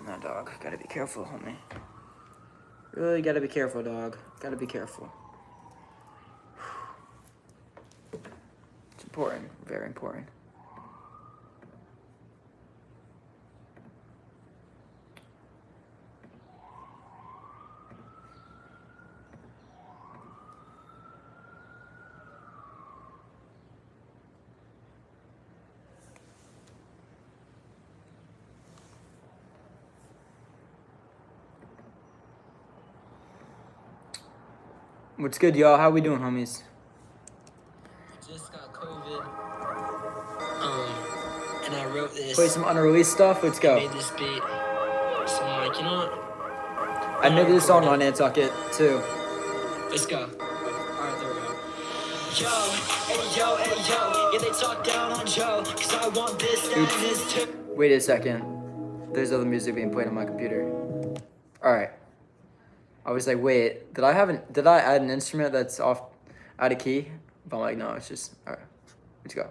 No, dog. Gotta be careful, homie. Really gotta be careful, dog. Gotta be careful. It's important. Very important. What's good, y'all? How we doing, homies? Just got COVID. And I wrote this. Play some unreleased stuff. Let's go. I made this beat. So I'm like, you know what? I made this song on Nantucket too. Let's go. Alright, there we go. Yo, hey yo, hey yo. Yeah, they talk down on Joe. Cause I want this, that, and this too. Wait a second. There's other music being played on my computer. Alright. I was like, wait, did I add an instrument that's out of key? But I'm like, no, it's just, alright, let's go.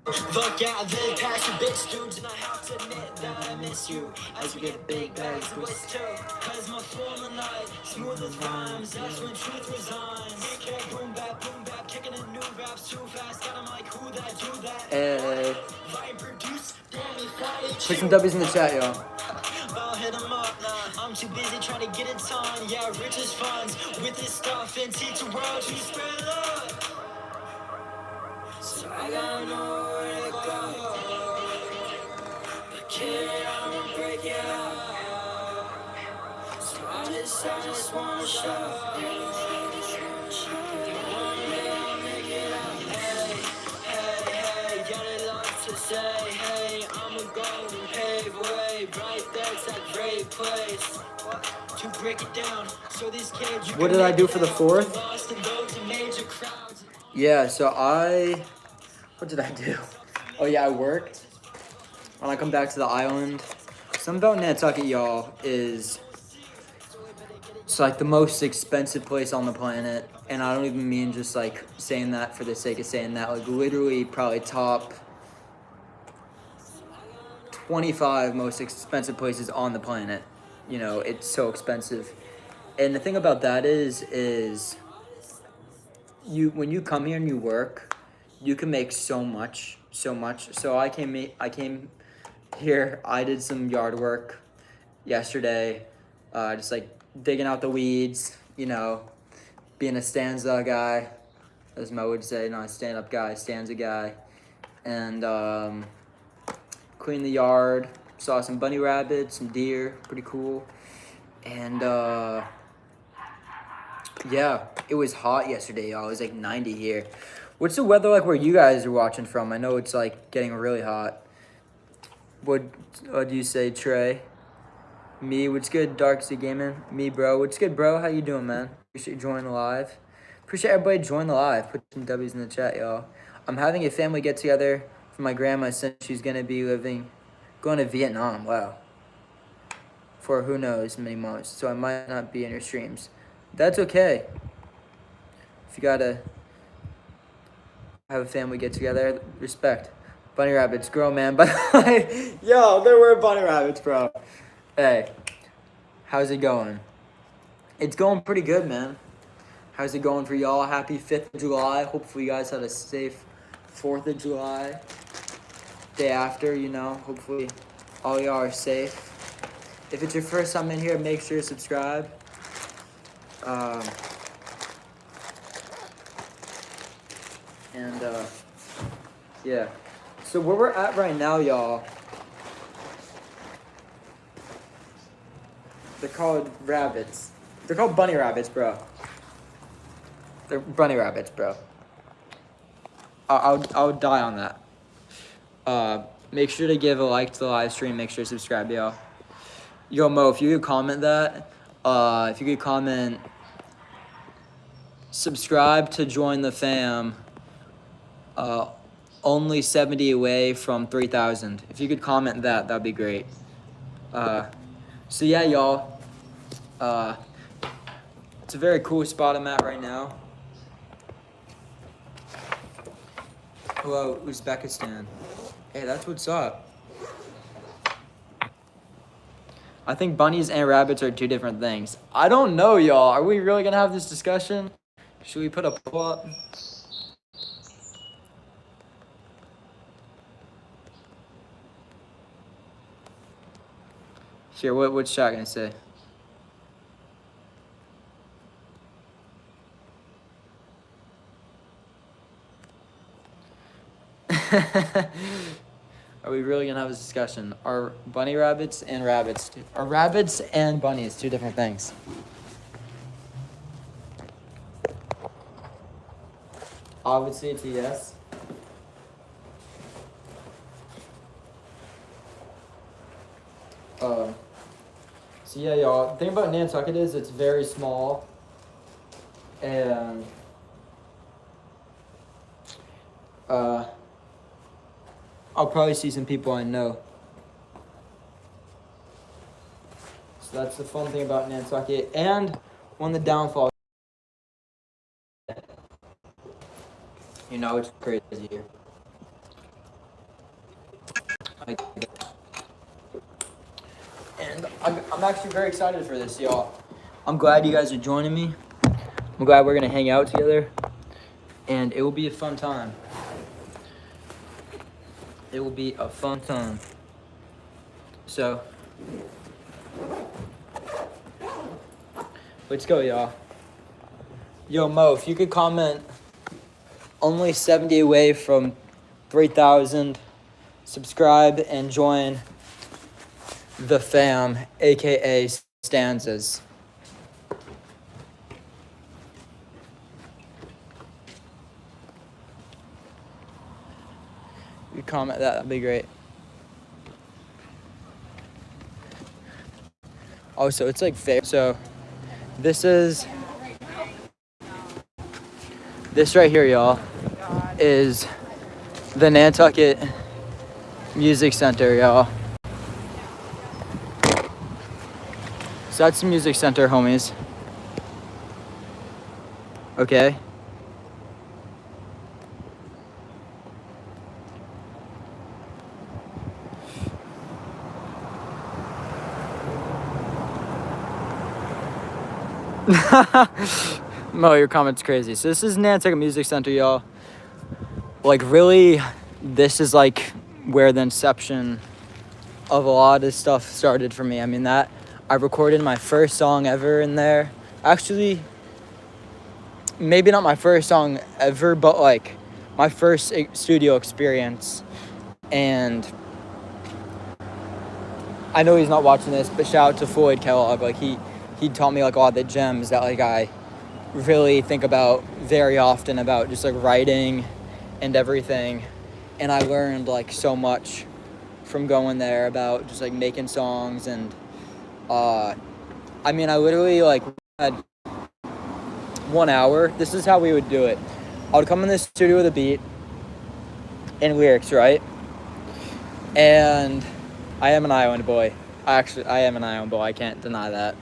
Fuck out the passion, bitch dudes, and I have to admit that I miss you. As we get big bags, twist too. Cause my flow in the night, smooth as rhymes, that's when truth resigns. Can't boom bap, kicking in new raps too fast. Got 'em like, who that, do that? Hey. Vibe produce, damn me, fire. Put some W's in the chat, y'all. I'll hit 'em up, nah. I'm too busy trying to get it done. Yeah, rich as funds with this stuff and teach the world to spread love. So I gotta know where to go. But kid, I'ma break it up. So I just wanna show. One day I'll make it up. Hey, yeah, they love to say, hey, I'ma go and pave way. Right there's that great place. To break it down, so these kids. What did I do for the 4th? Yeah, so what did I do? Oh yeah, I worked. When I come back to the island, something about Nantucket, y'all, is it's like the most expensive place on the planet. And I don't even mean just like saying that for the sake of saying that. Like literally probably top 25 most expensive places on the planet. You know, it's so expensive. And the thing about that is when you come here and you work, you can make so much. So I came here, I did some yard work yesterday, just like digging out the weeds, you know, being a stanza guy, as Mo would say, not a stand-up guy, stanza guy, and cleaned the yard, saw some bunny rabbits, some deer, pretty cool, and yeah, it was hot yesterday, y'all. It was like 90 here. What's the weather like where you guys are watching from? I know it's like getting really hot. What do you say, Trey? Me, what's good, Darksy Gaming? Me, bro. What's good, bro? How you doing, man? Appreciate you joining the live. Appreciate everybody joining the live. Put some W's in the chat, y'all. I'm having a family get-together for my grandma since she's going to be going to Vietnam. Wow. For who knows many months. So I might not be in your streams. That's okay. If you gotta have a family get together, respect. Bunny rabbits, grow, man. But yo, there were bunny rabbits, bro. Hey, how's it going? It's going pretty good, man. How's it going for y'all? Happy 5th of July. Hopefully you guys had a safe 4th of July. Day after, you know. Hopefully all y'all are safe. If it's your first time in here, make sure to subscribe. Yeah. So where we're at right now, y'all, they're called rabbits. They're called bunny rabbits, bro. They're bunny rabbits, bro. I'll die on that. Make sure to give a like to the live stream. Make sure to subscribe, y'all. Yo, Mo, if you could comment that, if you could comment, subscribe to join the fam. Only 70 away from 3,000. If you could comment that, that'd be great. So yeah, y'all. It's a very cool spot I'm at right now. Hello, Uzbekistan. Hey, that's what's up. I think bunnies and rabbits are two different things. I don't know, y'all. Are we really gonna have this discussion? Should we put a poll up? Here, what's chat gonna say? Are we really gonna have this discussion? Are bunny rabbits and rabbits are rabbits and bunnies two different things? I would say it's a yes. So yeah, y'all. The thing about Nantucket is it's very small, and I'll probably see some people I know. So that's the fun thing about Nantucket, and one of the downfalls. You know, it's crazy here. And I'm actually very excited for this, y'all. I'm glad you guys are joining me. I'm glad we're gonna hang out together, and it will be a fun time. It will be a fun time. So, let's go, y'all. Yo, Mo, if you could comment, only 70 away from 3,000. Subscribe and join the fam, aka Stanzas. You comment that'd be great. Also, it's like fair. So, this right here, y'all, is the Nantucket Music Center, y'all. So that's the Music Center, homies. Okay. Mo, your comment's crazy. So this is Nantucket Music Center, y'all. Like, really, this is like where the inception of a lot of stuff started for me. I mean, that I recorded my first song ever in there. Actually, maybe not my first song ever, but like my first studio experience. And I know he's not watching this, but shout out to Floyd Kellogg. Like, he taught me like a lot of the gems that like I really think about very often, about just like writing and everything. And I learned like so much from going there about just like making songs. And I mean, I literally like had 1 hour. This is how we would do it. I would come in the studio with a beat and lyrics, right? And I am an island boy. I am an island boy. I can't deny that.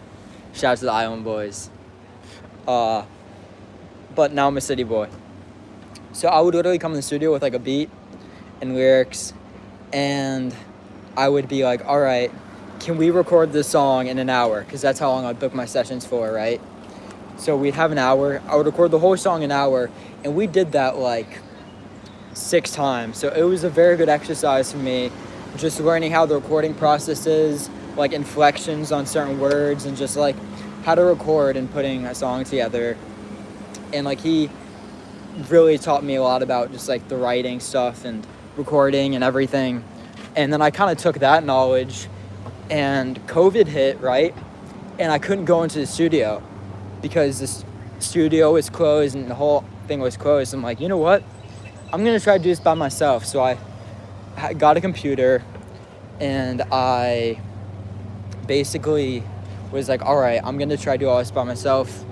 Shout out to the island boys. But now I'm a city boy. So I would literally come in the studio with like a beat and lyrics, and I would be like, all right, can we record this song in an hour? Because that's how long I book my sessions for, right? So we'd have an hour. I would record the whole song in an hour, and we did that like 6 times. So it was a very good exercise for me, just learning how the recording process is, like inflections on certain words, and just like how to record and putting a song together. And like he really taught me a lot about just like the writing stuff and recording and everything. And then I kind of took that knowledge, and COVID hit, right? And I couldn't go into the studio because the studio was closed and the whole thing was closed. I'm like, you know what? I'm gonna try to do this by myself. So I got a computer, and I basically was like, all right, I'm gonna try to do all this by myself.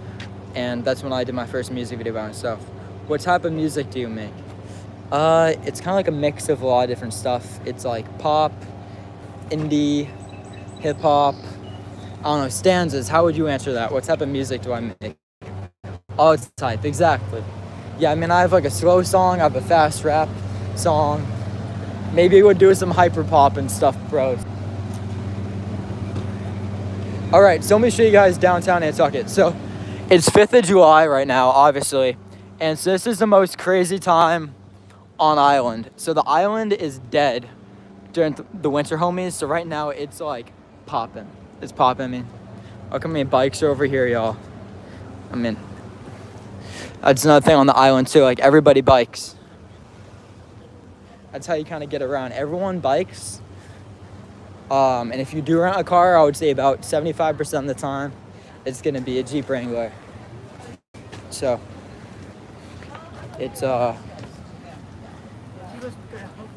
And that's when I did my first music video by myself. What type of music do you make? It's kind of like a mix of a lot of different stuff. It's like pop, indie, hip hop. I don't know, stanzas. How would you answer that? What type of music do I make? All type, exactly. Yeah, I mean, I have like a slow song, I have a fast rap song. Maybe we'll do some hyper pop and stuff, bro. All right, so let me show you guys downtown Nantucket. So it's 5th of July right now, obviously. And so this is the most crazy time on island. So the island is dead during the winter, homies. So right now it's like popping. It's popping. I mean, look how many bikes are over here, y'all. I mean, that's another thing on the island too. Like everybody bikes. That's how you kind of get around. Everyone bikes. And if you do rent a car, I would say about 75% of the time, it's gonna be a Jeep Wrangler. So it's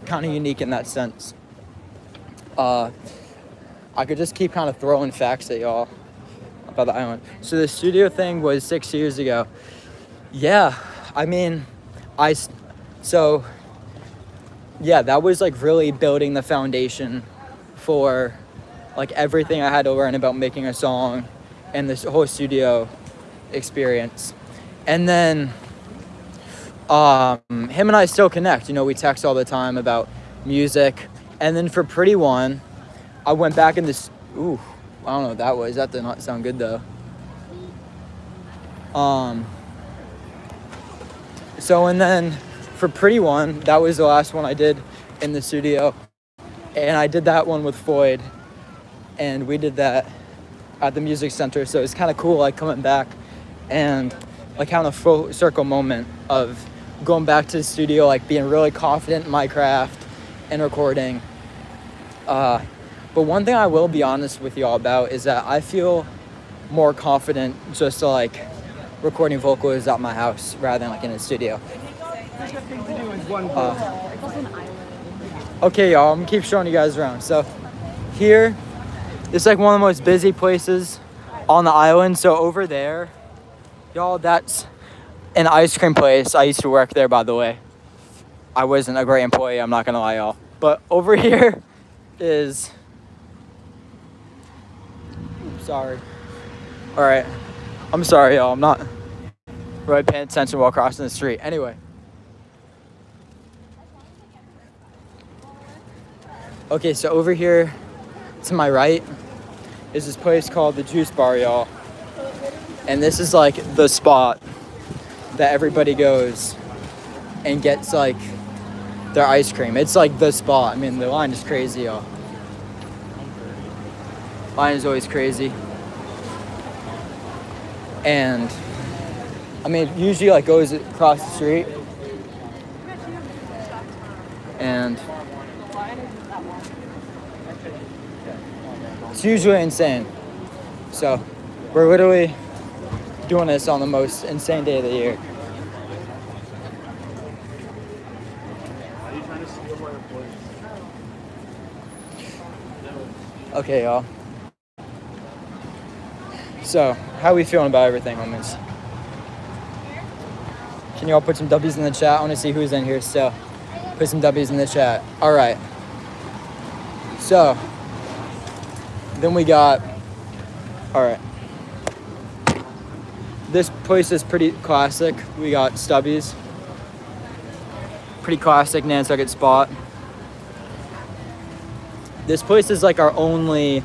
kind of unique in that sense. I could just keep kind of throwing facts at y'all about the island. So the studio thing was 6 years ago. Yeah, I mean, yeah, that was like really building the foundation for like everything I had to learn about making a song and this whole studio experience. And then him and I still connect, you know, we text all the time about music. And then for Pretty One, I went back in this, ooh, I don't know what that was. That did not sound good though. So, and then for Pretty One, that was the last one I did in the studio. And I did that one with Floyd. And we did that at the music center. So it's kind of cool, like coming back and like having a full circle moment of going back to the studio, like being really confident in my craft and recording. But one thing I will be honest with y'all about is that I feel more confident just like recording vocals at my house rather than like in a studio. Okay, y'all, I'm gonna keep showing you guys around. So here, it's like one of the most busy places on the island. So over there, y'all, that's an ice cream place. I used to work there, by the way. I wasn't a great employee, I'm not gonna lie, y'all. But over here is, sorry. All right, I'm sorry, y'all. I'm not really paying attention while crossing the street. Anyway. Okay, so over here to my right is this place called the Juice Bar, y'all. And this is like the spot that everybody goes and gets like their ice cream. It's like the spot. I mean, the line is crazy, y'all. Line is always crazy. And I mean, it usually like goes across the street. And it's usually insane. So we're literally doing this on the most insane day of the year. Okay, y'all. So, how we feeling about everything, homies? Can y'all put some W's in the chat? I want to see who's in here still. Put some W's in the chat. All right. So, then we got, all right. This place is pretty classic. We got Stubby's. Pretty classic Nantucket spot. This place is like our only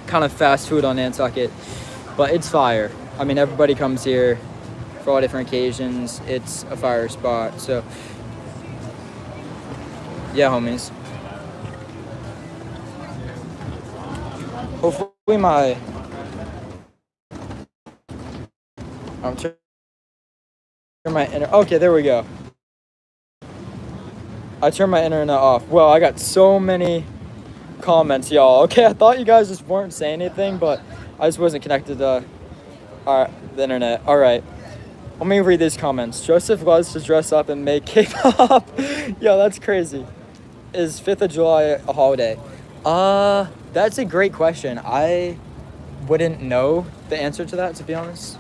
kind of fast food on Nantucket, but it's fire. I mean, everybody comes here for all different occasions. It's a fire spot. So, yeah, homies. Hopefully turn my internet. Okay, there we go. I turned my internet off. Well, I got so many comments, y'all. Okay, I thought you guys just weren't saying anything, but I just wasn't connected to the internet. All right, let me read these comments. Joseph loves to dress up and make K-pop. Yo, that's crazy. Is 5th of July a holiday? That's a great question. I wouldn't know the answer to that, to be honest.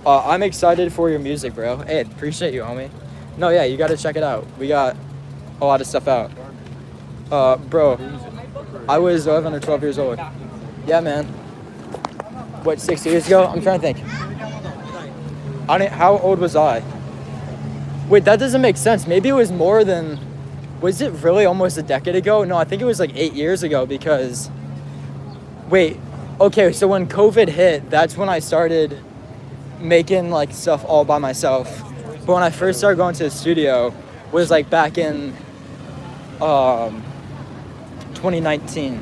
I'm excited for your music, bro. Hey, appreciate you, homie. No, yeah, you gotta check it out. We got a lot of stuff out. Bro, I was 11 or 12 years old. Yeah, man. What, 6 years ago? I'm trying to think. How old was I? Wait, that doesn't make sense. Maybe it was more than, was it really almost a decade ago? No, I think it was like 8 years ago because, wait, Okay, so when COVID hit, that's when I started making like stuff all by myself. But when I first started going to the studio was like back in um 2019.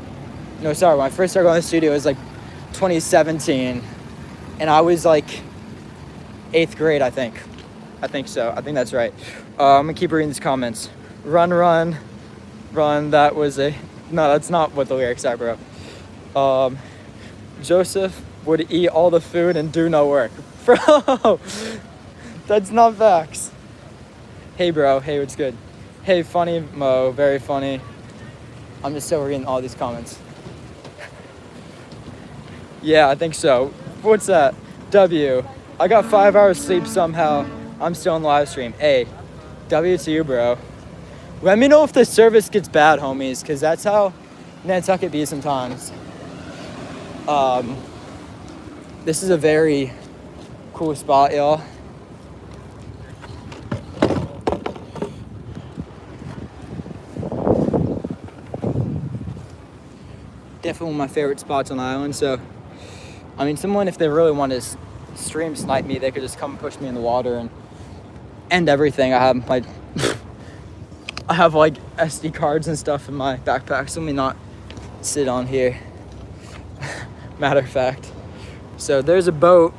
No, sorry, when I first started going to the studio it was like 2017, and I was like 8th grade, I think. I think so. I think that's right. I'm gonna keep reading these comments. Run, run, run. That was a no. That's not what the lyrics are, bro. Joseph would eat all the food and do no work. Bro, that's not facts. Hey, bro. Hey, what's good? Hey, funny Mo. Very funny. I'm just still reading all these comments. Yeah, I think so. What's that? W. I got 5 hours sleep somehow. I'm still in the live stream. Hey, W to you, bro. Let me know if the service gets bad, homies, because that's how Nantucket be sometimes. This is a very cool spot, y'all. Definitely one of my favorite spots on the island. So, I mean, someone, if they really want to stream snipe me, they could just come and push me in the water and end everything. I have my, I have like SD cards and stuff in my backpack, so let me not sit on here. Matter of fact. So there's a boat.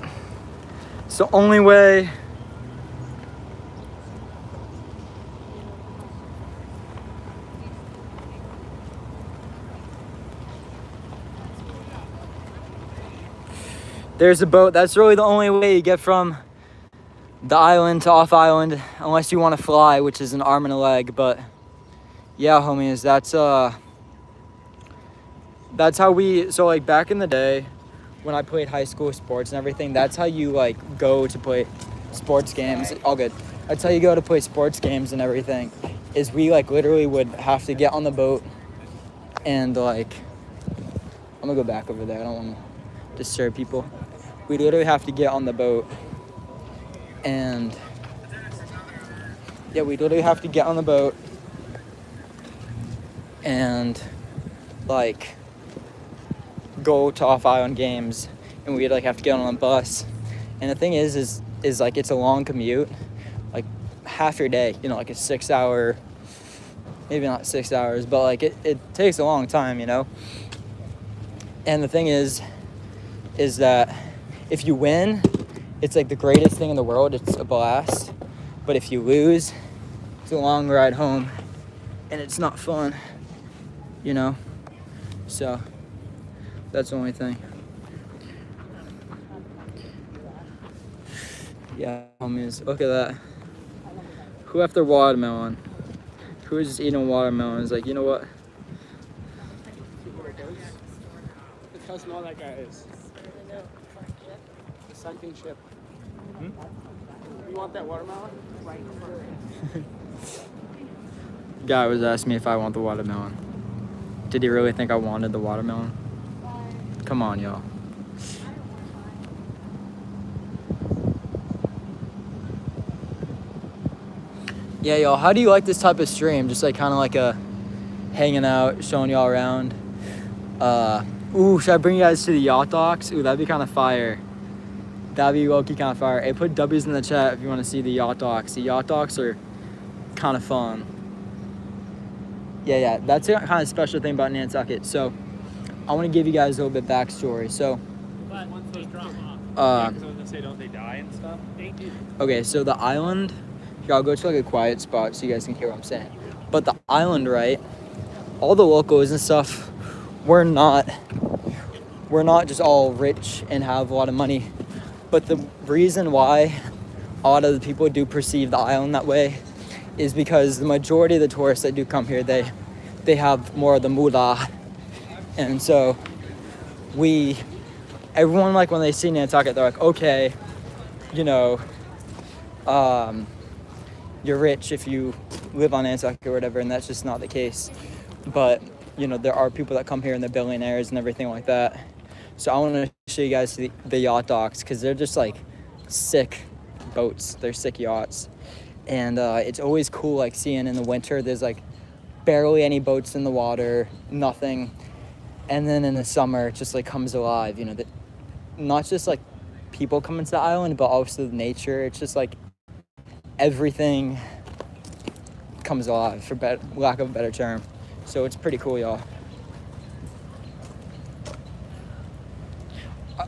It's the only way. There's a boat. That's really the only way you get from the island to off island, unless you want to fly, which is an arm and a leg. But yeah, homies, that's how we, so like back in the day when I played high school sports and everything, that's how you like go to play sports games. All good. That's how you go to play sports games and everything, is we like literally would have to get on the boat and like, I'm gonna go back over there. I don't want to disturb people. We literally have to get on the boat and yeah, we literally have to get on the boat and like go to off island games, and we'd like have to get on a bus. And the thing is like it's a long commute, like half your day, you know, like a 6 hour, maybe not 6 hours, but like it takes a long time, you know. And the thing is that if you win, it's like the greatest thing in the world, it's a blast. But if you lose, it's a long ride home and it's not fun, you know. So that's the only thing. Yeah, homies, look at that. Who after watermelon? Who is just eating watermelon? Is like, you know what? Look how small that guy is. The sunken ship. You want that watermelon? Right. Guy was asking me if I want the watermelon. Did he really think I wanted the watermelon? Come on, y'all. Yeah, y'all, how do you like this type of stream? Just like kind of like a hanging out, showing y'all around. Ooh, should I bring you guys to the yacht docks? Ooh, that'd be kind of fire. That'd be low-key kind of fire. Hey, put W's in the chat if you want to see the yacht docks. The yacht docks are kind of fun. Yeah, that's a kind of special thing about Nantucket. So, I want to give you guys a little bit backstory. So, But once those drop off, because I was gonna say, don't they die and stuff? They do. okay, so the island, here, I'll go to like a quiet spot so you guys can hear what I'm saying. But the island, right, all the locals and stuff, we're not just all rich and have a lot of money. But the reason why a lot of the people do perceive the island that way is because the majority of the tourists that do come here, they have more of the moolah. And so everyone, like when they see Nantucket, they're like, okay, you know, you're rich if you live on Nantucket or whatever, and that's just not the case. But, you know, there are people that come here and they're billionaires and everything like that. So I want to show you guys the yacht docks, because they're just like sick boats. They're sick yachts. And it's always cool like seeing in the winter, there's like barely any boats in the water, nothing. And then in the summer, it just like comes alive. You know, that not just like people coming to the island, but also the nature. It's just like everything comes alive, for lack of a better term. So it's pretty cool, y'all.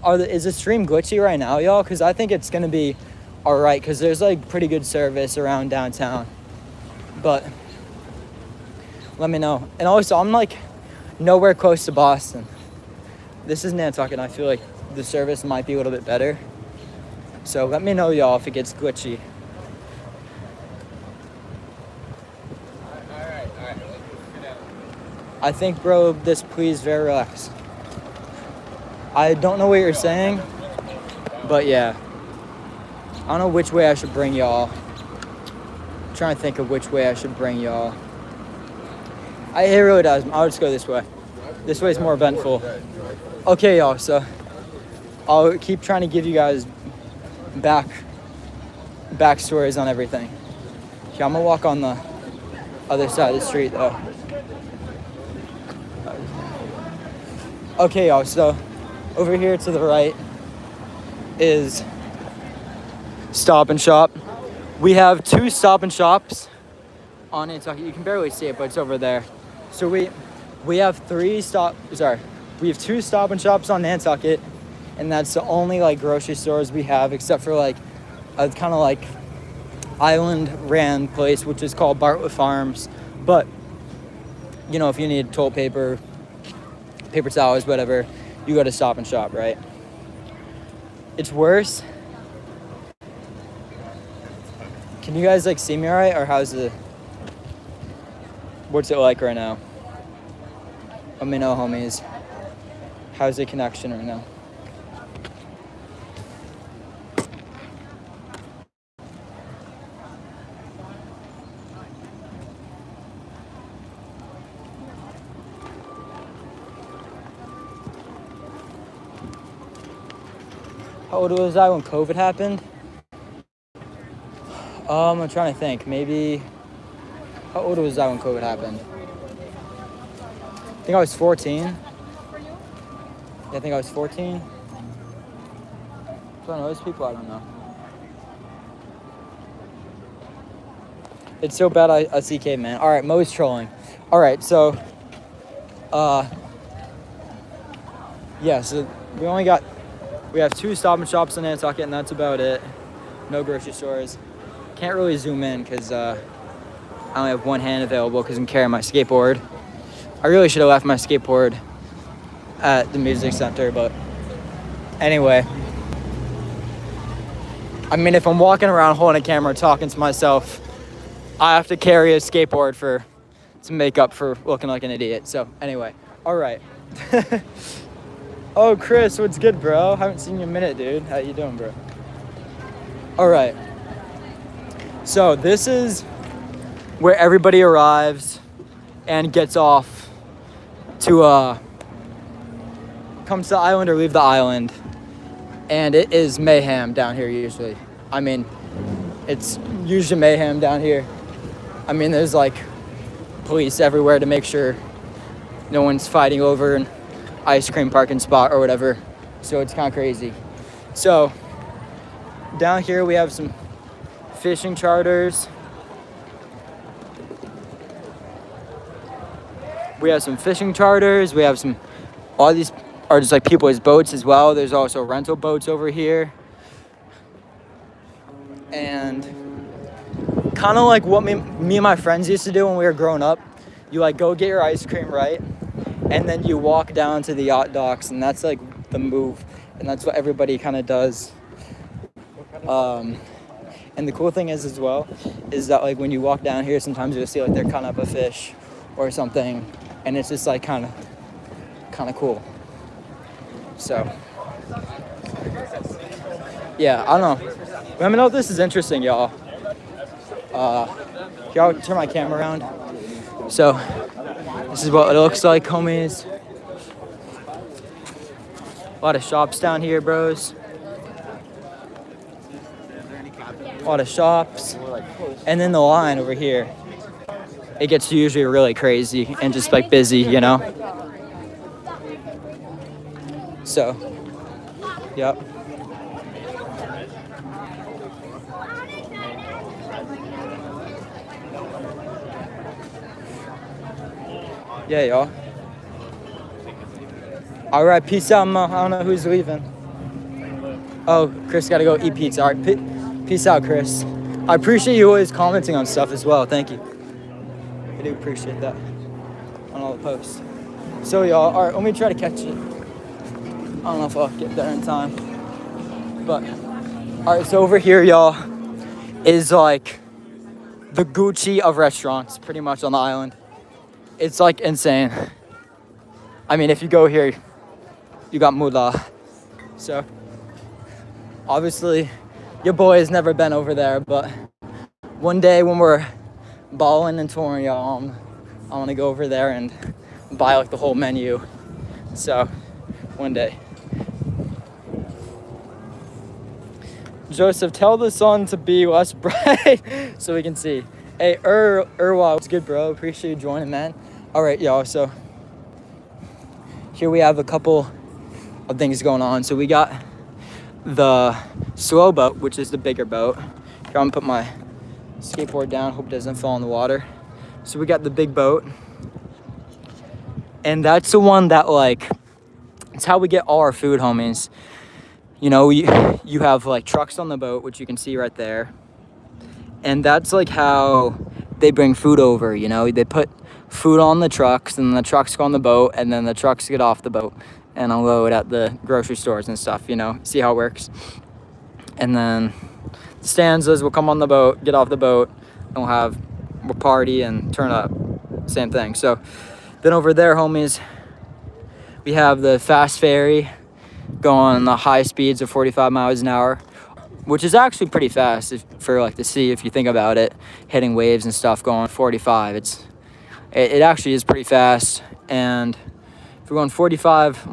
Is the stream glitchy right now, y'all? Because I think it's gonna be all right, because there's like pretty good service around downtown. But let me know. And also, I'm like nowhere close to Boston. This is Nantucket, and I feel like the service might be a little bit better. So let me know, y'all, if it gets glitchy. I think, bro, this please very relax. I don't know what you're saying, but yeah. I don't know which way I should bring y'all. I'm trying to think of which way I should bring y'all. It really does. I'll just go this way. This way is more eventful. Okay, y'all, so I'll keep trying to give you guys backstories on everything. Okay, I'm gonna walk on the other side of the street, though. Okay, y'all, so over here to the right is Stop and Shop. We have 2 Stop and Shops on Nantucket. You can barely see it, but it's over there. So we have 2 Stop and Shops on Nantucket, and that's the only like grocery stores we have, except for like a kind of like island ran place, which is called Bartlett Farms. But you know, if you need toilet paper, paper towels, whatever, you go to Stop and Shop, right? It's worse. Can you guys like see me all right, or what's it like right now? Let me know, homies. How's the connection right now? How old was I when COVID happened? I'm trying to think. Maybe, how old was I when COVID happened? I think I was 14. Yeah, I think I was 14. Do I know those people? I don't know. It's so bad I see caveman. All right, Mo's trolling. All right, so, yeah, so we have 2 Stop and Shops in Nantucket, and that's about it. No grocery stores. Can't really zoom in because I only have one hand available because I'm carrying my skateboard. I really should have left my skateboard at the music center, but anyway. I mean, if I'm walking around holding a camera talking to myself, I have to carry a skateboard to make up for looking like an idiot. So anyway, all right. Oh, Chris, what's good, bro? Haven't seen you in a minute, dude. How you doing, bro? All right. So this is where everybody arrives and gets off to come to the island or leave the island. And it is mayhem down here usually. I mean, it's usually mayhem down here. I mean, there's like police everywhere to make sure no one's fighting over an ice cream parking spot or whatever. So it's kind of crazy. So down here we have some fishing charters. We have some fishing charters. We have all these are just like people's boats as well. There's also rental boats over here. And kind of like what me and my friends used to do when we were growing up. You like go get your ice cream, right? And then you walk down to the yacht docks, and that's like the move. And that's what everybody kind of does. And the cool thing is as well, is that like when you walk down here, sometimes you'll see like they're cutting up a fish or something. And it's just like kind of cool. So, yeah, I don't know. Let me know if this is interesting, y'all. Y'all turn my camera around. So, this is what it looks like, homies. A lot of shops down here, bros. A lot of shops. And then the line over here. It gets usually really crazy and just like busy, you know? So, yep. Yeah, y'all. All right, peace out, Mo. I don't know who's leaving. Oh, Chris got to go eat pizza. All right, peace out, Chris. I appreciate you always commenting on stuff as well. Thank you. I do appreciate that on all the posts. So, y'all, all right, let me try to catch it. I don't know if I'll get there in time. But, all right, so over here, y'all, is like the Gucci of restaurants, pretty much on the island. It's like insane. I mean, if you go here, you got moolah. So, obviously, your boy has never been over there, but one day when we're balling and touring, y'all, I want to go over there and buy like the whole menu. So, one day. Joseph, tell the sun to be less bright so we can see. Hey, Irwa, what's good, bro? Appreciate you joining, man. All right, y'all, so here we have a couple of things going on. So we got the slow boat, which is the bigger boat. Here, I'm gonna put my skateboard down, hope it doesn't fall in the water. So we got the big boat. And that's the one that, like, it's how we get all our food, homies. You know, you have like trucks on the boat, which you can see right there. And that's like how they bring food over, you know. They put food on the trucks, and the trucks go on the boat, and then the trucks get off the boat and unload at the grocery stores and stuff, you know. See how it works. And then the stanzas will come on the boat, get off the boat, and we'll party and turn up. Same thing. So then over there, homies, we have the fast ferry going the high speeds of 45 miles an hour, which is actually pretty fast for like the sea, if you think about it, hitting waves and stuff going 45. It actually is pretty fast. And if we're going 45,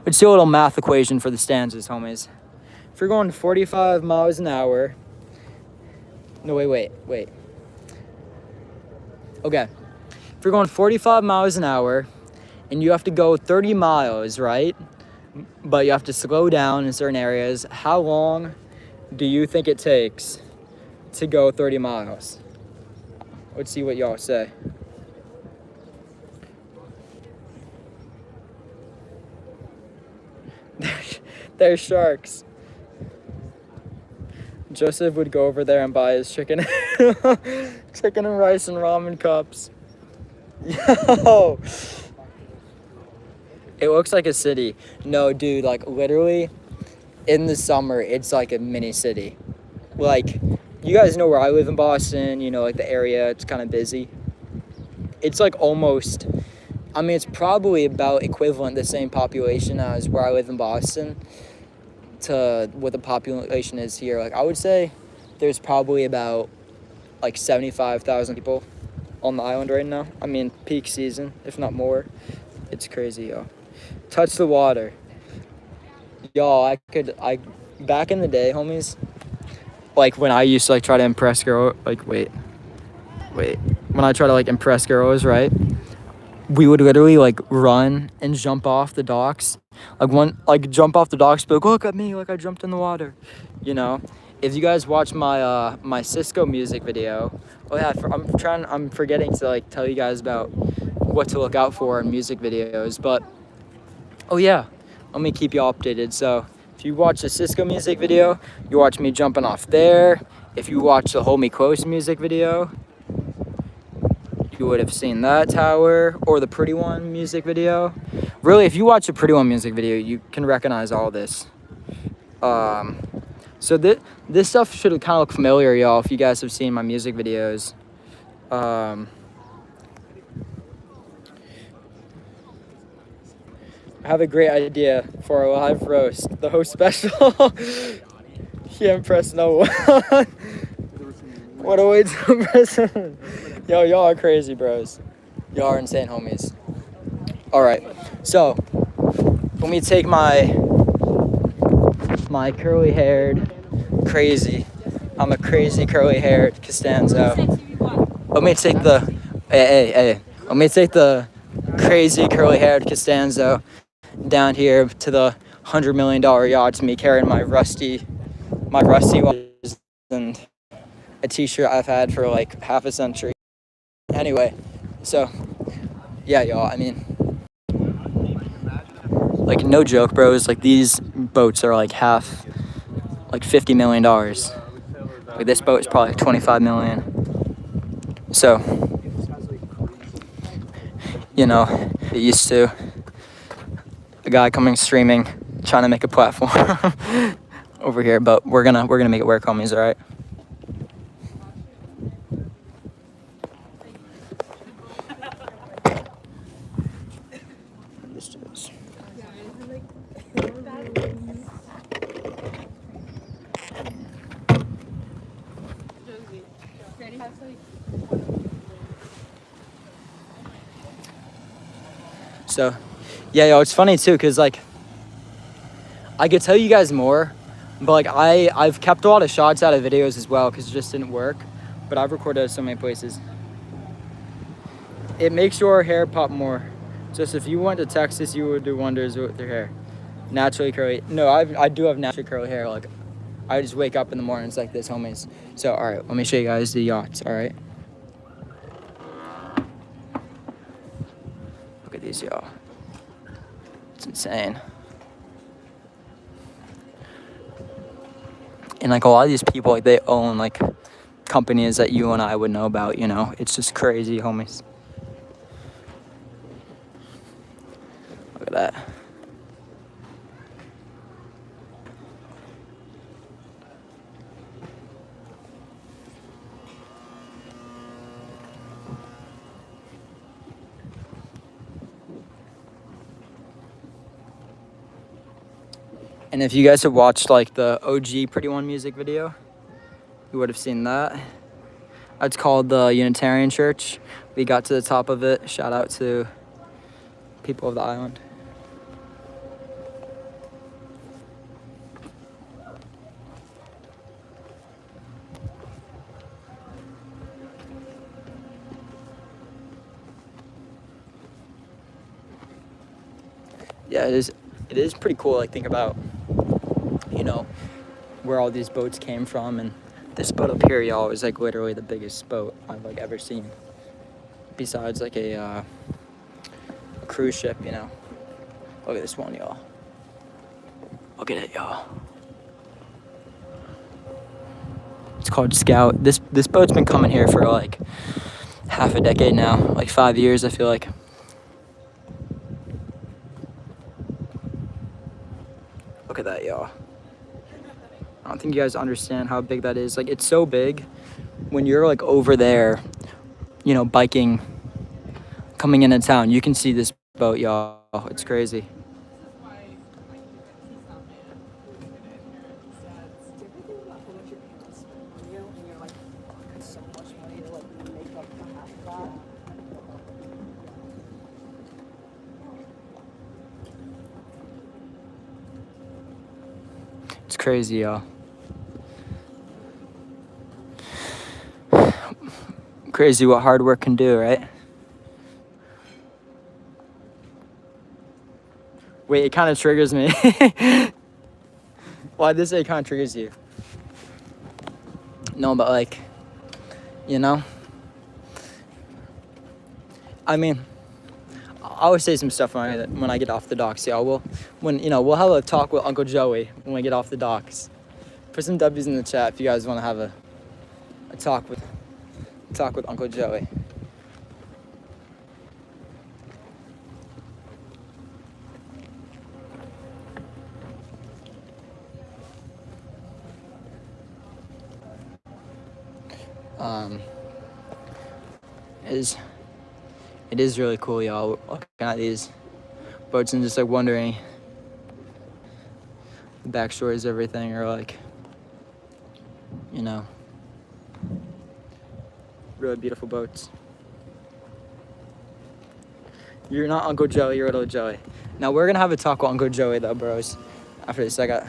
let's do a little math equation for the stanzas, homies. If you're going 45 miles an hour, no, wait. Okay, if you're going 45 miles an hour and you have to go 30 miles, right? But you have to slow down in certain areas. How long do you think it takes to go 30 miles? Let's see what y'all say. There's sharks. Joseph would go over there and buy his chicken and rice and ramen cups. Yo! It looks like a city. No, dude, like literally in the summer, it's like a mini city. Like, you guys know where I live in Boston, you know, like the area, it's kind of busy. It's like almost, I mean, it's probably about equivalent, the same population as where I live in Boston to what the population is here. Like, I would say there's probably about like 75,000 people on the island right now. I mean, peak season, if not more. It's crazy, yo. Touch the water. Y'all, back in the day, homies, like when I used to like try to impress girls, like, wait. When I try to like impress girls, right? We would literally like run and jump off the docks. Like jump off the docks, but like, look at me, like I jumped in the water, you know? If you guys watch my my Cisco music video, oh yeah, I'm forgetting to like tell you guys about what to look out for in music videos, but oh yeah, let me keep you updated. So if you watch the Cisco music video, you watch me jumping off there. If you watch the Hold Me Close music video, you would have seen that tower, or the Pretty One music video. Really, if you watch the Pretty One music video, you can recognize all this. So this stuff should kind of look familiar, y'all, if you guys have seen my music videos. I have a great idea for a live roast. The host special. He impressed no one. What a way to impress him. Yo, y'all are crazy, bros. Y'all are insane, homies. All right, so let me take my curly-haired, crazy. I'm a crazy curly-haired Costanzo. Let me take the, hey. Let me take the crazy curly-haired Costanzo down here to the $100 million yachts, me carrying my rusty watches and a t-shirt I've had for like half a century. Anyway, so yeah, y'all, I mean, like no joke, bros, like these boats are like half, like $50 million. Like this boat is probably like 25 million. So, you know, get used to a guy coming streaming, trying to make a platform over here, but we're gonna make it work, homies, all right? So, yeah, yo, it's funny too, cause like I could tell you guys more, but like I've kept a lot of shots out of videos as well, cause it just didn't work. But I've recorded at so many places. It makes your hair pop more. Just if you went to Texas, you would do wonders with your hair. Naturally curly. No, I do have naturally curly hair. Like I just wake up in the mornings like this, homies. So all right, let me show you guys the yachts. All right. Look at these, y'all. It's insane. And like a lot of these people, like they own like companies that you and I would know about, you know. It's just crazy, homies. Look at that. And if you guys have watched like the OG Pretty One music video, you would have seen that. It's called the Unitarian Church. We got to the top of it. Shout out to people of the island. Yeah, it is pretty cool. Like think about, you know, where all these boats came from, and this boat up here, y'all, is like literally the biggest boat I've like ever seen. Besides like a cruise ship, you know. Look at this one, y'all. Look at it, y'all. It's called Scout. This boat's been coming here for like half a decade now, like 5 years, I feel like. Look at that, y'all. I don't think you guys understand how big that is. Like, it's so big. When you're like over there, you know, biking, coming into town, you can see this boat, y'all. It's crazy. It's crazy, y'all. Crazy what hard work can do, right? Wait, it kind of triggers me. Why this say it kind of triggers you? No, but like, you know? I mean, I always say some stuff when I get off the docks, y'all. We'll have a talk with Uncle Joey when we get off the docks. Put some W's in the chat if you guys want to have a talk with Uncle Joey. It is really cool, y'all, looking at these boats and just like wondering the backstories of everything, or like, you know, really beautiful boats. You're not Uncle Joey, you're little Joey. Now we're gonna have a talk with Uncle Joey though, bros. After this, I got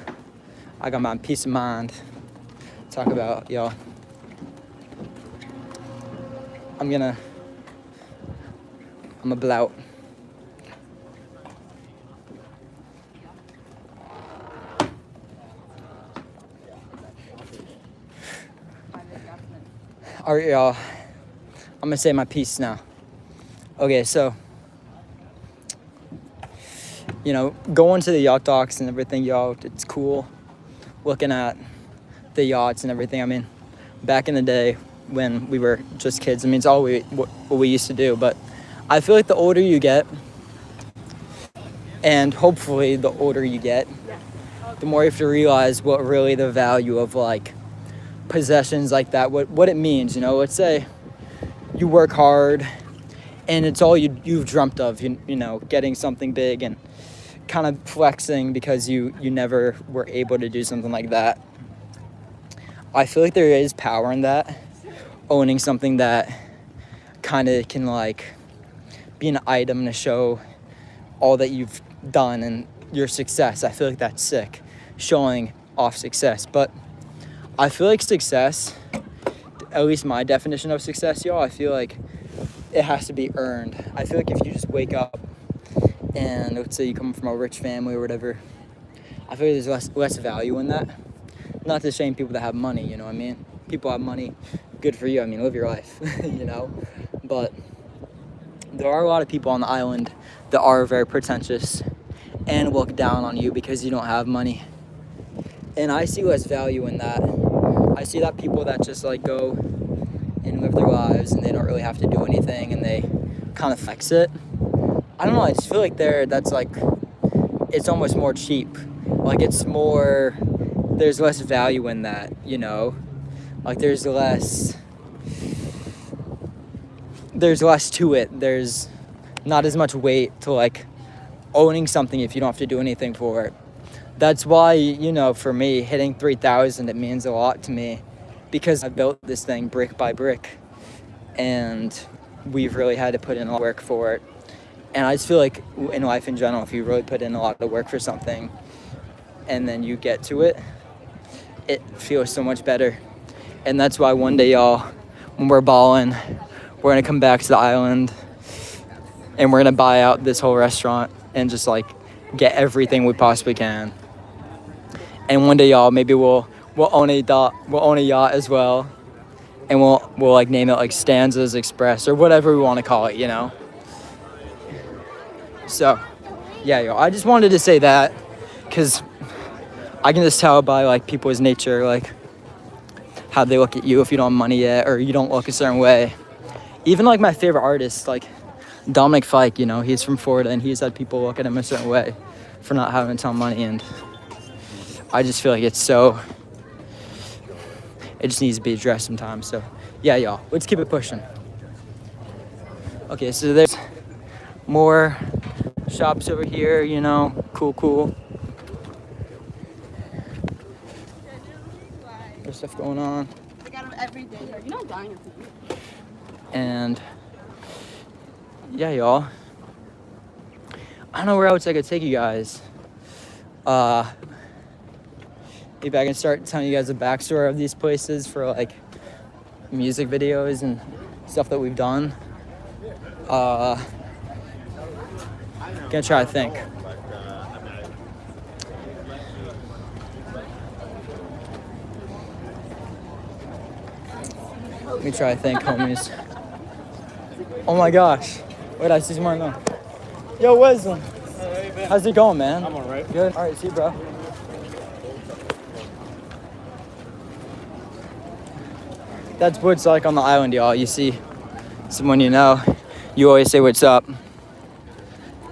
my peace of mind to talk about, y'all. I'm a blout. All right, y'all. I'm gonna say my piece now. Okay, so going to the yacht docks and everything, y'all, it's cool. Looking at the yachts and everything. I mean, back in the day when we were just kids, I mean, it's all what we used to do. But I feel like the older you get, and hopefully the older you get, the more you have to realize what really the value of like possessions like that, what it means. Let's say you work hard and it's all you've dreamt of, getting something big and kind of flexing because you never were able to do something like that. I feel like there is power in that, owning something that kind of can like be an item to show all that you've done and your success. I feel like that's sick, showing off success. But I feel like success, at least my definition of success, y'all, I feel like it has to be earned. I feel like if you just wake up and let's say you come from a rich family or whatever, I feel like there's less value in that. Not to shame people that have money, you know what I mean? People have money, good for you. I mean, live your life, But there are a lot of people on the island that are very pretentious and look down on you because you don't have money. And I see less value in that. I see that people that just like go and live their lives and they don't really have to do anything and they kind of flex it. I don't know, I just feel like that's like, it's almost more cheap. Like it's more, there's less value in that, Like there's less to it. There's not as much weight to like owning something if you don't have to do anything for it. That's why, for me, hitting 3,000, it means a lot to me because I built this thing brick by brick and we've really had to put in a lot of work for it. And I just feel like in life in general, if you really put in a lot of work for something and then you get to it, it feels so much better. And that's why one day, y'all, when we're balling, we're going to come back to the island and we're going to buy out this whole restaurant and just like get everything we possibly can. And one day, y'all, maybe we'll own a yacht as well, and we'll like name it like Stanzas Express or whatever we want to call it, So, yeah, y'all, I just wanted to say that because I can just tell by like people's nature, like how they look at you if you don't have money yet or you don't look a certain way. Even like my favorite artist, like Dominic Fike, he's from Florida and he's had people look at him a certain way for not having a ton of money, and I just feel like it just needs to be addressed sometimes. So yeah, y'all, let's keep it pushing. Okay, so there's more shops over here, cool. There's stuff going on. I got them every day. You're not dying of me. And yeah, y'all, I don't know where else I could take you guys. Maybe I can start telling you guys the backstory of these places for like music videos and stuff that we've done. Gonna try to think. Let me try to think, homies. Oh my gosh. Wait, I see someone now. Yo, Wesley. How's it going, man? I'm alright. Good. All right, see you, bro. That's what it's like on the island, y'all. You see someone you always say what's up.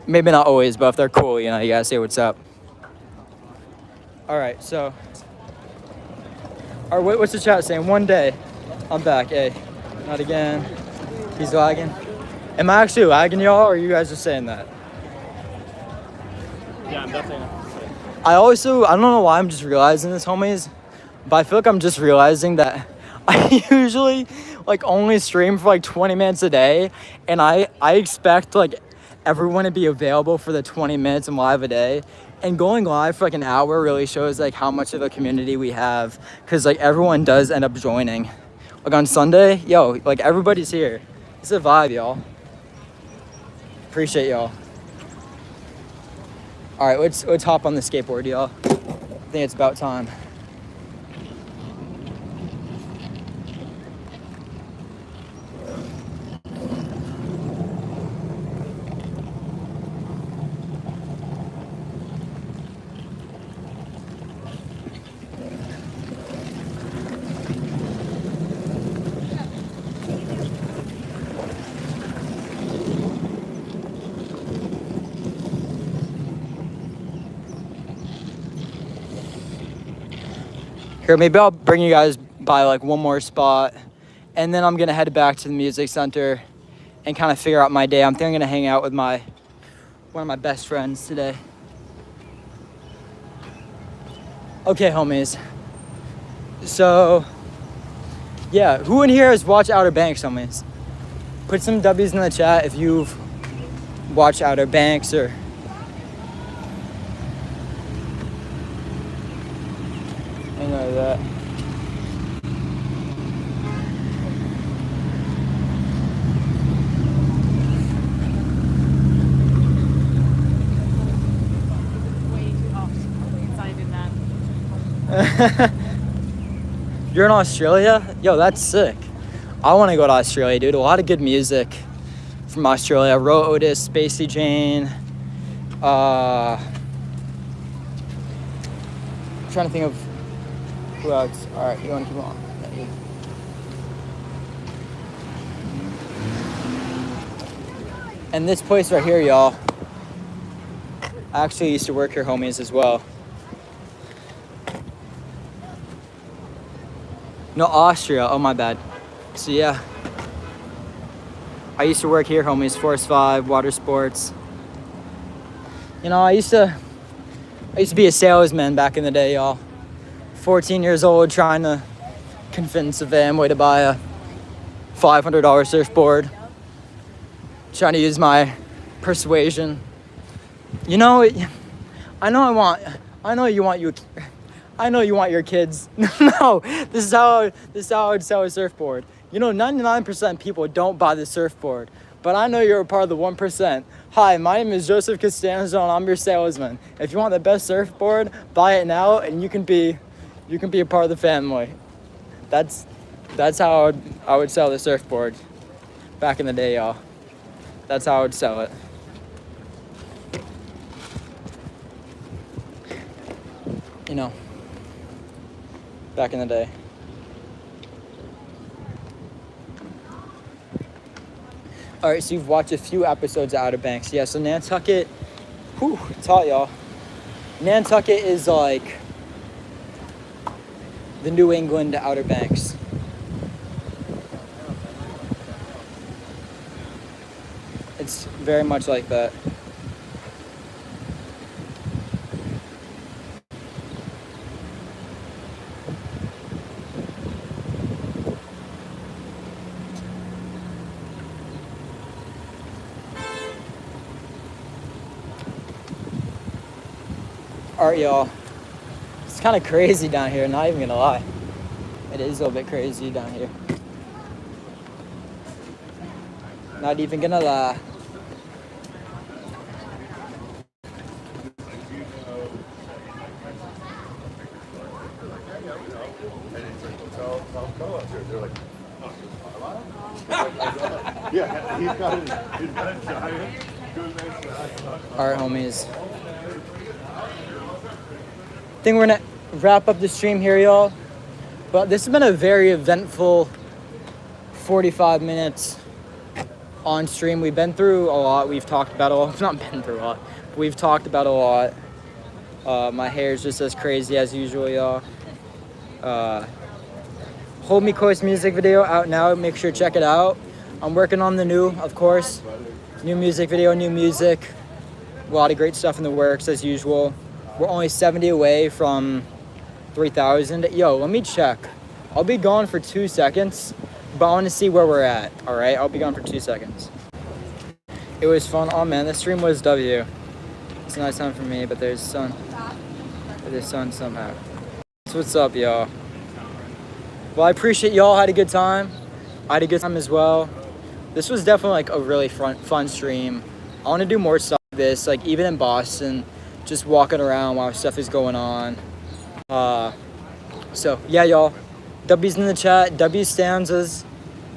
Maybe not always, but if they're cool, you gotta say what's up. All right, so. All right, what's the chat saying? One day, I'm back. Hey, not again. He's lagging. Am I actually lagging, y'all, or are you guys just saying that? Yeah, I'm definitely. I don't know why I'm just realizing this, homies, but I feel like I'm just realizing that I usually like only stream for like 20 minutes a day, and I expect like everyone to be available for the 20 minutes I'm live a day. And going live for like an hour really shows like how much of a community we have, because like everyone does end up joining. Like on Sunday, yo, like everybody's here. It's a vibe, y'all. Appreciate y'all. All right, let's hop on the skateboard, y'all. I think it's about time. Here, maybe I'll bring you guys by like one more spot, and then I'm gonna head back to the music center and kind of figure out my day. I'm thinking I'm gonna hang out with one of my best friends today. Okay, homies. So, yeah, who in here has watched Outer Banks, homies? Put some W's in the chat if you've watched Outer Banks or... anything like that. Way too off. Signed in that. You're in Australia? Yo, that's sick. I want to go to Australia, dude. A lot of good music from Australia. Ro Otis, Spacey Jane. I'm trying to think of who else. All right, you want to keep on? Yeah, and this place right here, y'all. I actually used to work here, homies, as well. No, Austria. Oh, my bad. So, yeah. I used to work here, homies. Force 5, water sports. You know, I used to be a salesman back in the day, y'all. 14 years old, trying to convince a family to buy a $500 surfboard. Trying to use my persuasion. You know, I know you want your kids. No, this is how I would sell a surfboard. You know, 99% of people don't buy the surfboard, but I know you're a part of the 1%. Hi, my name is Joseph Costanzo, and I'm your salesman. If you want the best surfboard, buy it now, and you can be a part of the family. That's how I would sell the surfboard back in the day, y'all. That's how I would sell it. You know, back in the day. All right, so you've watched a few episodes of Outer Banks. Yeah, so Nantucket, it's hot, y'all. Nantucket is like the New England Outer Banks. It's very much like that. All right, y'all. It's kind of crazy down here, not even gonna lie. It is a little bit crazy down here. Not even gonna lie. Yeah, he's got a giant. All right, homies. I think we're gonna wrap up the stream here, y'all. But this has been a very eventful 45 minutes on stream. We've been through a lot. We've talked about a lot. Not been through a lot. But we've talked about a lot. My hair is just as crazy as usual, y'all. Hold Me Close music video out now. Make sure to check it out. I'm working on the new, of course. New music video, new music. A lot of great stuff in the works as usual. We're only 70 away from 3,000. Yo, let me check. I'll be gone for 2 seconds, but I want to see where we're at. All right, I'll be gone for 2 seconds. It was fun. Oh man, the stream was W. It's a nice time for me, but there's sun. There's sun somehow. So what's up, y'all? Well, I appreciate y'all had a good time. I had a good time as well. This was definitely like a really fun stream. I want to do more stuff like this, like even in Boston, just walking around while stuff is going on. So yeah, y'all. W's in the chat. W stanzas.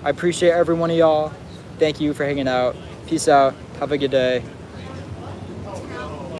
I appreciate every one of y'all. Thank you for hanging out. Peace out. Have a good day.